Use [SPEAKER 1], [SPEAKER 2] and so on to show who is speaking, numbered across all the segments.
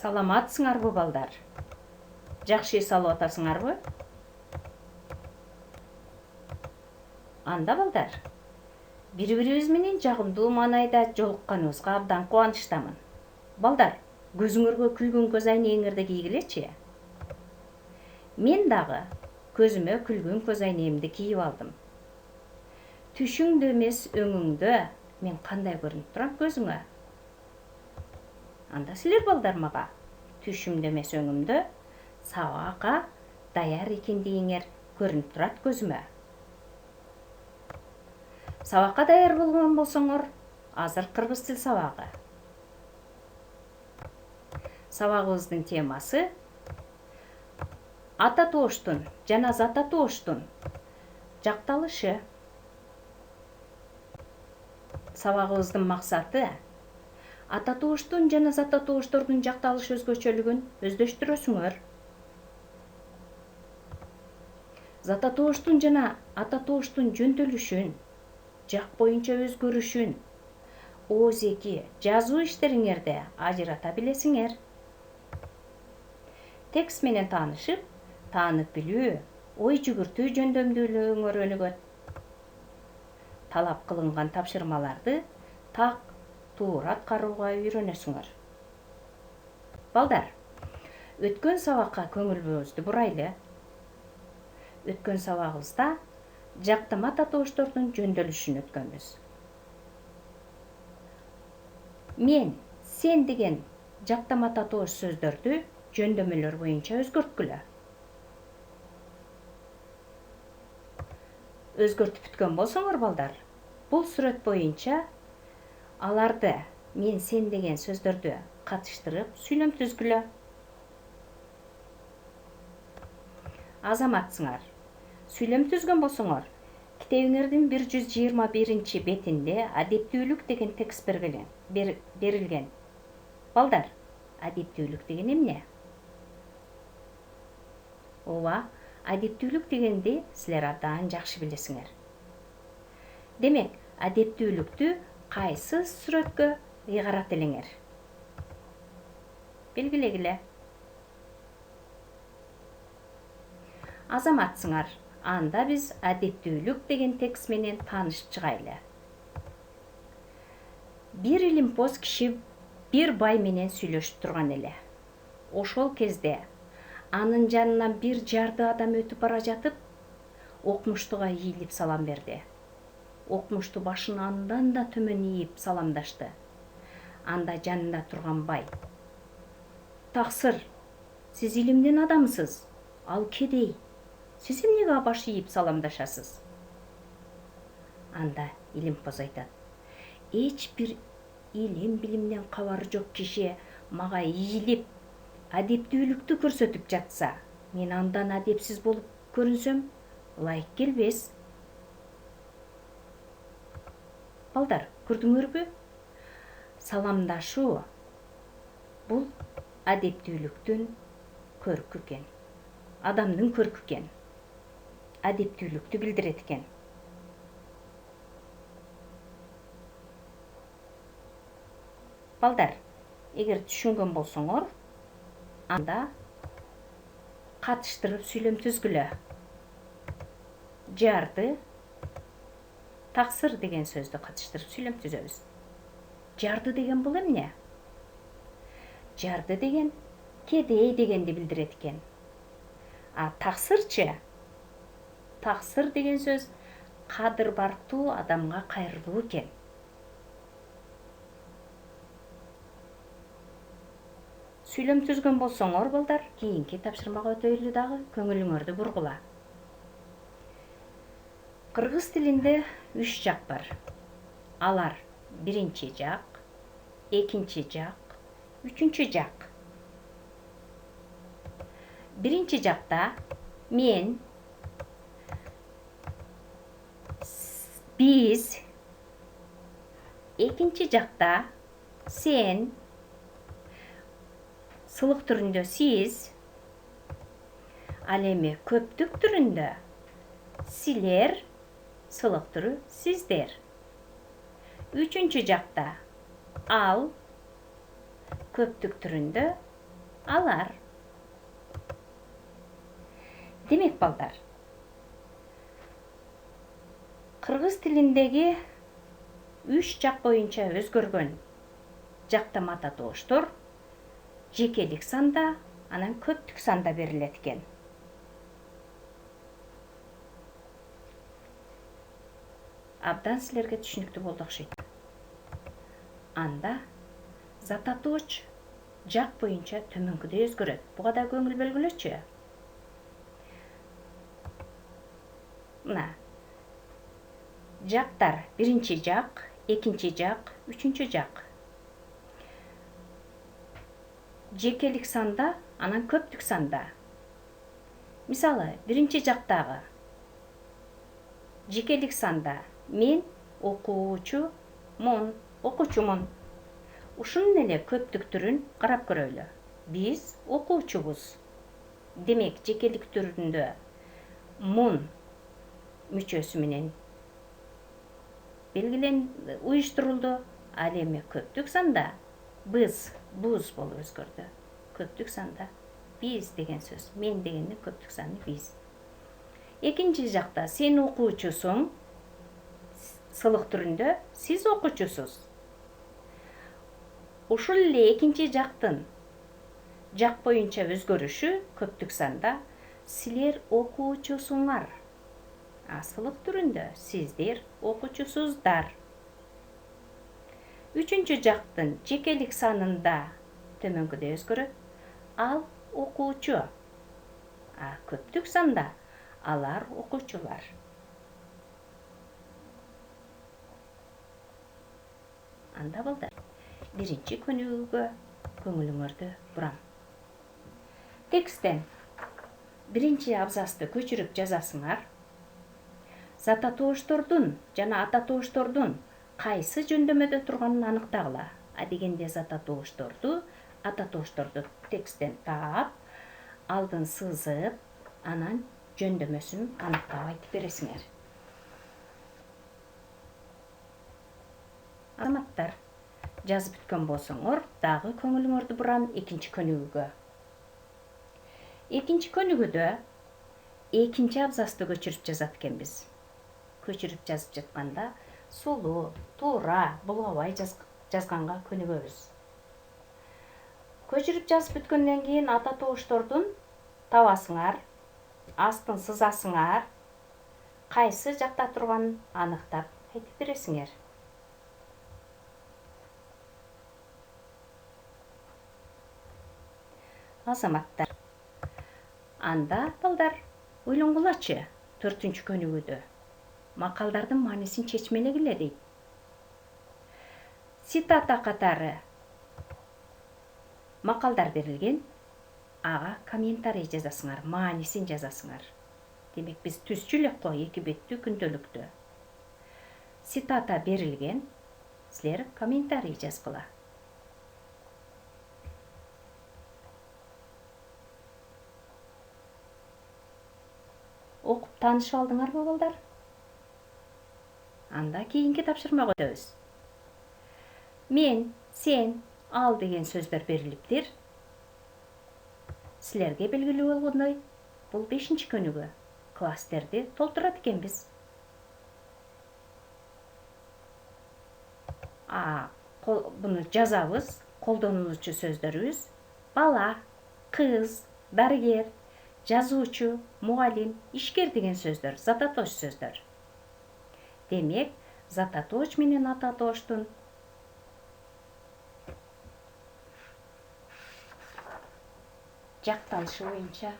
[SPEAKER 1] Саламатсыңарбы балдар? Жакшы эс алып атасыңарбы? Анда балдар, бири-бирибиз менен жагымдуу маанайда жолукканыбызга абдан кубанычтамын. Балдар, көзүңөргө күлгөн көз айнегиңерди кийгилечи. Мен дагы көзүмө күлгөн көз айнегимди кийип алдым. Түшүңдө эмес өңүңдө мен кандай көрүнүп турам көзүңө? Анда силер балдар мага түшүмдө эмес өңүмдө сабакка даяр экендигиңер көрүнүп турат көзүмө. Сабакка даяр болгон болсоңор, азыр кыргыз тил сабагы. Сабагыбыздын темасы ата тооштун жана зата тооштун жакталышы. Сабагыбыздын максаты ата тооштун жана зата тооштордун жакталыш өзгөчөлүгүн өздөштүрөсүңөр. Зата тооштун жана ата тооштун жөнтөлүшүн, жак боюнча өзгөрүшүн, оозеки жазуу иштериңерде ажырата билесиңер. Текст менен таанышып, таанып билүү, ой жүгүртүү жөндөмдүүлүгүңөр өнүгөт. Талап кылынган тапшырмаларды так туура аткарууга үйрөнөсүңөр. Балдар, өткөн сабакка көңүлүбүздү бурайлы. Өткөн сабагыбызда жактама ата тооштордун жөнтөлүшүн өткөнбүз. Мен, сен деген жактама ата тоош сөздөрдү жөндөмөлөр боюнча өзгөрткүлө. Өзгөртүп бүткөн болсоңор балдар, бул сүрөт боюнча аларды мен, сен деген сөздөрдү катыштырып сүйлөм түзгүлө. Азаматсыңар. Сүйлөм түзгөн болсоңор, китебиңердин 121 бетинде адептүүлүк деген текст берилген. Балдар, адептүүлүк деген эмне? Ооба, адептүүлүк дегенди силер абдан жакшы билесиңер. Демек, адептүүлүктү кайсы сүрөткө ыйгарат элеңер? Белгилегиле. Азаматсыңар. Анда биз адептүүлүк деген текст менен таанышып чыгайлы. Бир илимпоз киши бир бай менен сүйлөшүп турган эле. Ошол кезде анын жанынан бир жарды адам өтүп бара жатып, окмуштуга ийилип салам берди. Окмушту башын андан да төмөн ийип саламдашты. Анда жанында турган бай: "Таксыр, сиз илимдин адамысыз, ал кедей. Сиз эмнеге баш ийип саламдашасыз?" Анда илимпоз айтат: "Эч бир илим билимден кабары жок киши мага ийилип, адептүүлүктү көрсөтүп жатса, мен андан адепсиз болуп көрүнсөм, ылайык келбес." Балдар, көрдүңөрбү? Саламдашуу бул адептүүлүктүн көркү экен. Адамдын көркү экен. Адептүүлүктү билдирет экен. Балдар, эгер түшүнгөн болсоңор, анда катыштырып сүйлөм түзгүлө. Жарды, таксыр деген сөздү катыштырып сүйлөм түзөбүз. Жарды деген бул эмне? Жарды деген кедей дегенди билдирет экен. А таксырчы? Таксыр деген сөз кадыр барктуу адамга кайрылуу экен. Сүйлөм түзгөн болсоңор балдар, кийинки тапшырмага өтөйлү дагы, көңүлүңөрдү бургула. Кыргыз тилинде 3 жак бар. Алар биринчи жак, экинчи жак, үчүнчү жак. Биринчи жакта мен, биз, экинчи жакта сен, сылык түрүндө сиз, ал эми көптүк түрүндө силер, сылык түрү сиздер. Үчүнчү жакта ал, көптүк түрүндө алар. Демек балдар, кыргыз тилиндеги 3 жак боюнча өзгөргөн жактама татооштор жекелик санда, анан көптүк санда берилет экен. Абдан силерге түшүнүктүү болду окшойт. Анда зататооч жак боюнча төмөнкүдөй өзгөрөт. Буга да көңүл бөлгүлөчү. Мына жактар: биринчи жак, экинчи жак, үчүнчү жак. Жекелик санда, анан көптүк санда. Мисалы, биринчи жактагы жекелик санда мен окуучумун. Ушунун эле көптүк түрүн карап көрөлү. Биз окуучубуз. Демек, жекелик түрүндө мун мүчөсү менен уюштурулду. Ал эми көптүк санда буз болуп өзгөрдү. Көптүк санда биз деген сөз. Мен дегенде көптүк саны биз. Экинчи жакта сен окуучусуң. Сылык түрүндө сиз окуучусуз. Ушул эле экинчи жактын жак боюнча өзгөрүшү көптүк санда силер окуучусуңар. Сылык түрүндө сиздер окуучусуздар. Үчүнчү жактын жекелик санында төмөнкүдөй өзгөрөт. Ал окуучу. Көптүк санда алар окуучулар. Анда балдар, биринчи көнүгүүгө көңүлүңөрдү бурам. Тексттен биринчи абзацты көчүрүп жазасыңар. Зататооштордун жана ататооштордун кайсы жөндөмөдө турганын аныктагыла. Дегенде зататоошторду, ататоошторду тексттен таап, алдын сызып, анан жөндөмөсүн аныктап айтып бересиңер. Азаматтар, жазып бүткөн болсоңор, дагы көңүлүңөрдү бурам экинчи көнүгүүгө. Экинчи көнүгүүдө экинчи абзацты көчүрүп жазат экенбиз. Көчүрүп жазып жатканда сулуу, туура, булгабай жазганга көнүгөбүз. Көчүрүп жазып бүткөндөн кийин ататооштордун табасыңар, астын сызасыңар, кайсы жакта турганын аныктап айтып бересиңер. Азаматтар, анда балдар ойлонгулачы 4-үнчү көнүгүүдө макалдардын маанисин чечмелегиле дейт. Цитата катары макалдар берилген, ага комментарий жазасыңар, маанисин жазасыңар. Демек, биз түзчү элек го 2 беттүү күндөлүктө. Цитата берилген, силер комментарий жазгыла. Окуп таанышып алдыңарбы балдар? Анда кийинки тапшырмага өтөбүз. Мен, сен, ал деген сөздөр берилиптир. Силерге белгилүү болгондой, бул 5-чи көнүгүү. Класстерди толтурат экенбиз. Буну жазабыз. Колдонулуучу сөздөрүбүз: бала, кыз, дарыгер, жазуучу, мугалим, ишкер деген сөздөр, зататооч сөздөр. Демек, зататооч менен ататооштун жакталышы боюнча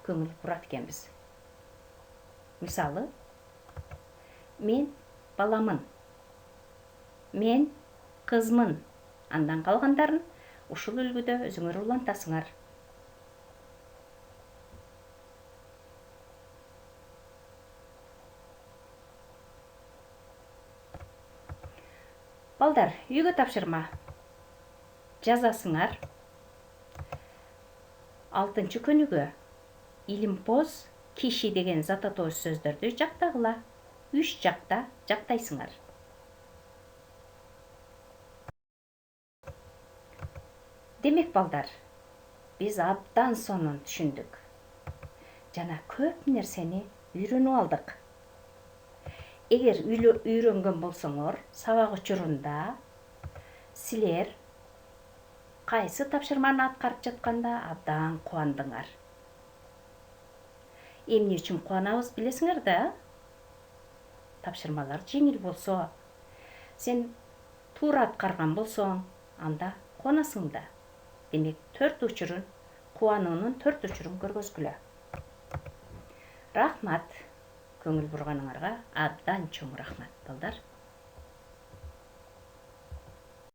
[SPEAKER 1] көңүл бурат экенбиз. Мисалы, мен баламын, мен кызмын. Андан калгандарын ушул үлгүдө өзүңөр улантасыңар. Балдар, үйгө тапшырма. Жазасыңар. 6-чы көнүгүү. Илимпоз киши деген зататооч сөздөрдү жактагыла. 3 жакта жактайсыңар. Демек балдар, Биз абдан сонун түшүндүк жана көп нерсени үйрөнүп алдык. Эгер үйрөнгөн болсоңор, сабак учурунда силер кайсы тапшырманы аткарып жатканда абдан кубандыңар. Эмне үчүн кубанабыз билесиңер да? Тапшырмалар жеңил болсо, сен туура аткарган болсоң, анда кубанасың да. Демек, 4 учурун, кубануунун 4 учурун көргөзгүлө. Рахмат. Көңүл бурганыңарга абдан чоң рахмат, балдар.